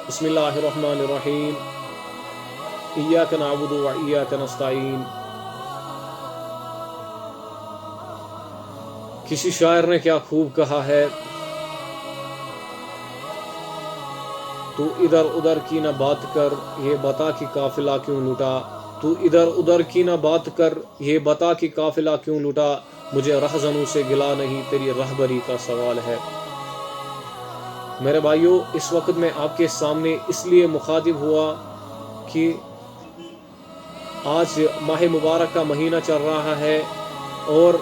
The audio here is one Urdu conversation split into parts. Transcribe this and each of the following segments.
بسم اللہ الرحمن الرحیم ایاک نعبد و ایاک نستعین۔ کسی شاعر نے کیا خوب کہا ہے، تو ادھر ادھر کی نہ بات کر، یہ بتا کہ قافلہ کیوں لٹا۔ تو ادھر ادھر کی نہ بات کر، یہ بتا کہ قافلہ کیوں لٹا۔ مجھے رہزنوں سے گلا نہیں، تیری رہبری کا سوال ہے۔ میرے بھائیوں، اس وقت میں آپ کے سامنے اس لیے مخاطب ہوا کہ آج ماہ مبارک کا مہینہ چل رہا ہے، اور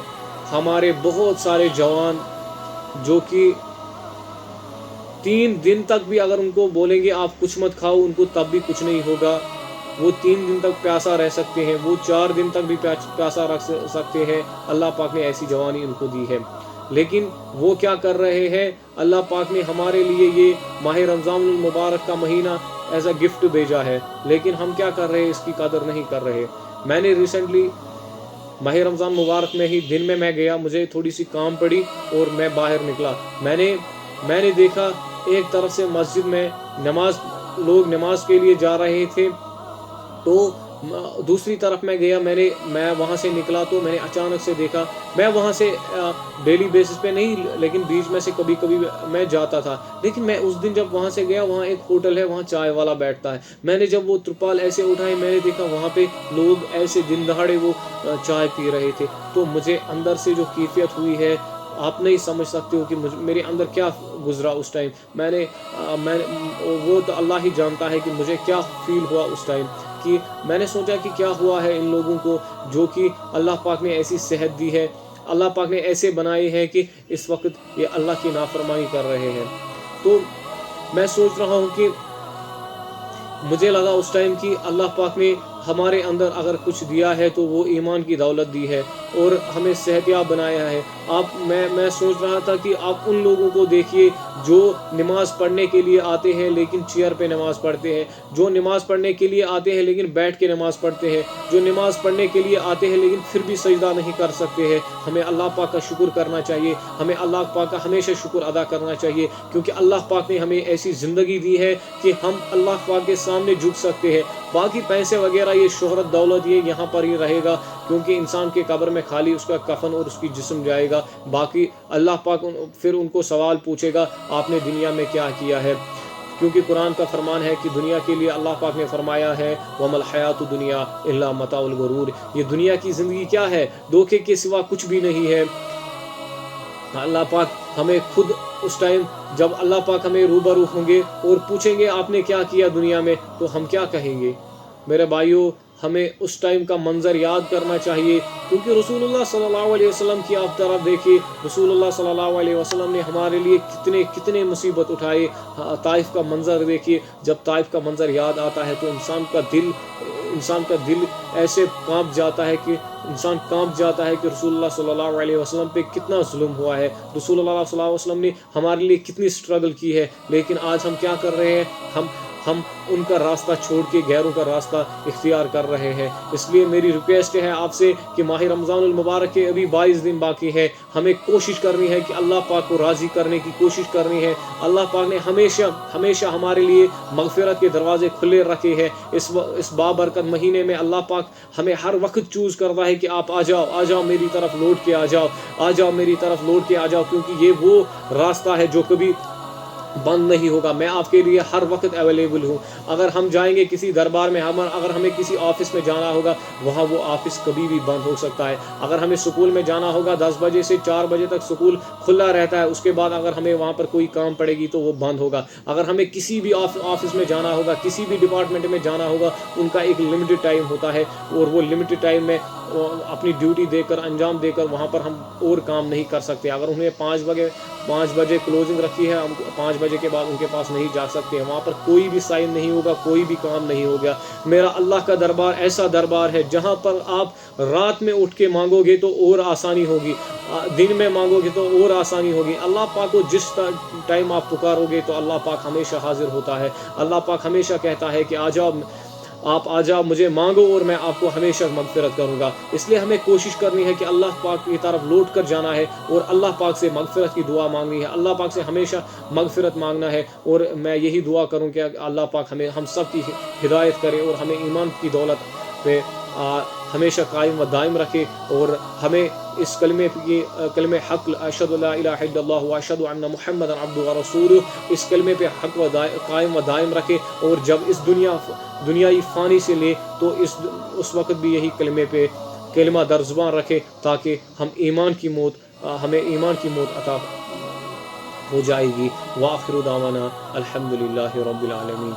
ہمارے بہت سارے جوان جو کہ 3 دن تک بھی اگر ان کو بولیں گے آپ کچھ مت کھاؤ، ان کو تب بھی کچھ نہیں ہوگا۔ وہ 3 دن تک پیاسا رہ سکتے ہیں، وہ 4 دن تک بھی پیاسا رکھ سکتے ہیں۔ اللہ پاک نے ایسی جوانی ان کو دی ہے، لیکن وہ کیا کر رہے ہیں؟ اللہ پاک نے ہمارے لیے یہ ماہ رمضان المبارک کا مہینہ ایز اے گفٹ بھیجا ہے، لیکن ہم کیا کر رہے ہیں؟ اس کی قدر نہیں کر رہے۔ میں نے ریسنٹلی ماہ رمضان مبارک میں ہی دن میں گیا، مجھے تھوڑی سی کام پڑی اور میں باہر نکلا۔ میں نے دیکھا ایک طرف سے مسجد میں لوگ نماز کے لیے جا رہے تھے، تو دوسری طرف میں گیا، میں وہاں سے نکلا تو میں نے اچانک سے دیکھا، میں وہاں سے ڈیلی بیسس پہ نہیں لیکن بیچ میں سے کبھی کبھی میں جاتا تھا، لیکن میں اس دن جب وہاں سے گیا، وہاں ایک ہوٹل ہے، وہاں چائے والا بیٹھتا ہے۔ میں نے جب وہ ترپال ایسے اٹھائی، میں نے دیکھا وہاں پہ لوگ ایسے دن دہاڑے وہ چائے پی رہے تھے، تو مجھے اندر سے جو کیفیت ہوئی ہے آپ نہیں سمجھ سکتے ہو کہ میرے اندر کیا گزرا اس ٹائم۔ وہ تو اللہ ہی جانتا ہے کہ مجھے کیا فیل ہوا اس ٹائم، کہ میں نے سوچا کہ کیا ہوا ہے ان لوگوں کو جو کہ اللہ پاک نے ایسی صحت دی ہے، اللہ پاک نے ایسے بنائے ہیں کہ اس وقت یہ اللہ کی نافرمانی کر رہے ہیں۔ تو میں سوچ رہا ہوں کہ مجھے لگا اس ٹائم کہ اللہ پاک نے ہمارے اندر اگر کچھ دیا ہے تو وہ ایمان کی دولت دی ہے اور ہمیں صحت یاب بنایا ہے۔ میں سوچ رہا تھا کہ آپ ان لوگوں کو دیکھیے جو نماز پڑھنے کے لیے آتے ہیں لیکن چیئر پہ نماز پڑھتے ہیں، جو نماز پڑھنے کے لیے آتے ہیں لیکن بیٹھ کے نماز پڑھتے ہیں، جو نماز پڑھنے کے لیے آتے ہیں لیکن پھر بھی سجدہ نہیں کر سکتے ہیں۔ ہمیں اللہ پاک کا شکر کرنا چاہیے، ہمیں اللہ پاک کا ہمیشہ شکر ادا کرنا چاہیے، کیونکہ اللہ پاک نے ہمیں ایسی زندگی دی ہے کہ ہم اللہ پاک کے سامنے جھک سکتے ہیں۔ باقی پیسے وغیرہ، یہ شہرت دولت، یہ یہاں پر ہی رہے گا، کیونکہ انسان کے قبر میں خالی اس کا کفن اور اس کی جسم جائے گا۔ باقی اللہ پاک پھر ان کو سوال پوچھے گا آپ نے دنیا میں کیا کیا ہے، کیونکہ قرآن کا فرمان ہے کہ دنیا کے لیے اللہ پاک نے فرمایا ہے وَمَا الْحَيَاةُ الدُّنْيَا إِلَّا مَتَاعُ الْغُرُورِ، یہ دنیا کی زندگی کیا ہے؟ دھوکے کے سوا کچھ بھی نہیں ہے۔ اللہ پاک ہمیں خود اس ٹائم جب اللہ پاک ہمیں روبرو ہوں گے اور پوچھیں گے آپ نے کیا کیا دنیا میں، تو ہم کیا کہیں گے؟ میرے بھائیوں، ہمیں اس ٹائم کا منظر یاد کرنا چاہیے، کیونکہ رسول اللہ صلی اللہ علیہ وسلم کی آپ طرف دیکھیے، رسول اللہ صلی اللہ علیہ وسلم نے ہمارے لیے کتنے مصیبت اٹھائے۔ طائف کا منظر دیکھیے، جب طائف کا منظر یاد آتا ہے تو انسان کا دل ایسے کانپ جاتا ہے کہ رسول اللہ صلی اللہ علیہ وسلم پہ کتنا ظلم ہوا ہے، رسول اللہ صلی اللہ علیہ وسلم نے ہمارے لیے کتنی سٹرگل کی ہے، لیکن آج ہم کیا کر رہے ہیں؟ ہم ان کا راستہ چھوڑ کے غیروں کا راستہ اختیار کر رہے ہیں۔ اس لیے میری ریکویسٹ ہے آپ سے کہ ماہ رمضان المبارک کے ابھی 22 دن باقی ہے، ہمیں کوشش کرنی ہے کہ اللہ پاک کو راضی کرنے کی کوشش کرنی ہے۔ اللہ پاک نے ہمیشہ ہمارے لیے مغفرت کے دروازے کھلے رکھے ہیں۔ اس بابرکت مہینے میں اللہ پاک ہمیں ہر وقت چوز کرتا ہے کہ آپ آ جاؤ میری طرف لوٹ کے آ جاؤ میری طرف لوٹ کے آ جاؤ، کیونکہ یہ وہ راستہ ہے جو کبھی بند نہیں ہوگا۔ میں آپ کے لیے ہر وقت اویلیبل ہوں۔ اگر ہم جائیں گے کسی دربار میں، اگر ہمیں کسی آفس میں جانا ہوگا، وہاں وہ آفس کبھی بھی بند ہو سکتا ہے۔ اگر ہمیں سکول میں جانا ہوگا، 10 بجے سے 4 بجے تک سکول کھلا رہتا ہے، اس کے بعد اگر ہمیں وہاں پر کوئی کام پڑے گی تو وہ بند ہوگا۔ اگر ہمیں کسی بھی آفس میں جانا ہوگا، کسی بھی ڈپارٹمنٹ میں جانا ہوگا، ان کا ایک لمیٹڈ ٹائم ہوتا ہے، اور وہ لمیٹڈ ٹائم میں اپنی ڈیوٹی دے کر انجام دے کر وہاں پر ہم اور کام نہیں کر سکتے۔ اگر انہیں 5 بجے کلوزنگ رکھی ہے، ہم 5 بجے کے بعد ان کے پاس نہیں جا سکتے ہیں، وہاں پر کوئی بھی سائن نہیں ہوگا، کوئی بھی کام نہیں ہوگا۔ میرا اللہ کا دربار ایسا دربار ہے جہاں پر آپ رات میں اٹھ کے مانگو گے تو اور آسانی ہوگی، دن میں مانگو گے تو اور آسانی ہوگی۔ اللہ پاک کو جس ٹائم آپ پکارو گے تو اللہ پاک ہمیشہ حاضر ہوتا ہے۔ اللہ پاک ہمیشہ کہتا ہے کہ آ آپ آ جاؤ مجھے مانگو اور میں آپ کو ہمیشہ مغفرت کروں گا. اس لیے ہمیں کوشش کرنی ہے کہ اللہ پاک کی طرف لوٹ کر جانا ہے اور اللہ پاک سے مغفرت کی دعا مانگنی ہے. اللہ پاک سے ہمیشہ مغفرت مانگنا ہے. اور میں یہی دعا کروں کہ اللہ پاک ہم سب کی ہدایت کرے اور ہمیں ایمان کی دولت پہ ہمیشہ قائم و دائم رکھے اور ہمیں اس کلمے حق اشہد لا الہ الا اللہ و اشہد ان محمد عبدہ و رسولہ اس کلمے پہ حق قائم و دائم رکھے. اور جب اس دنیائی فانی سے لے تو اس وقت بھی یہی کلمہ در زبان رکھے تاکہ ہمیں ایمان کی موت عطا ہو جائے گی. وآخر دعوانا الحمد للہ رب العالمین.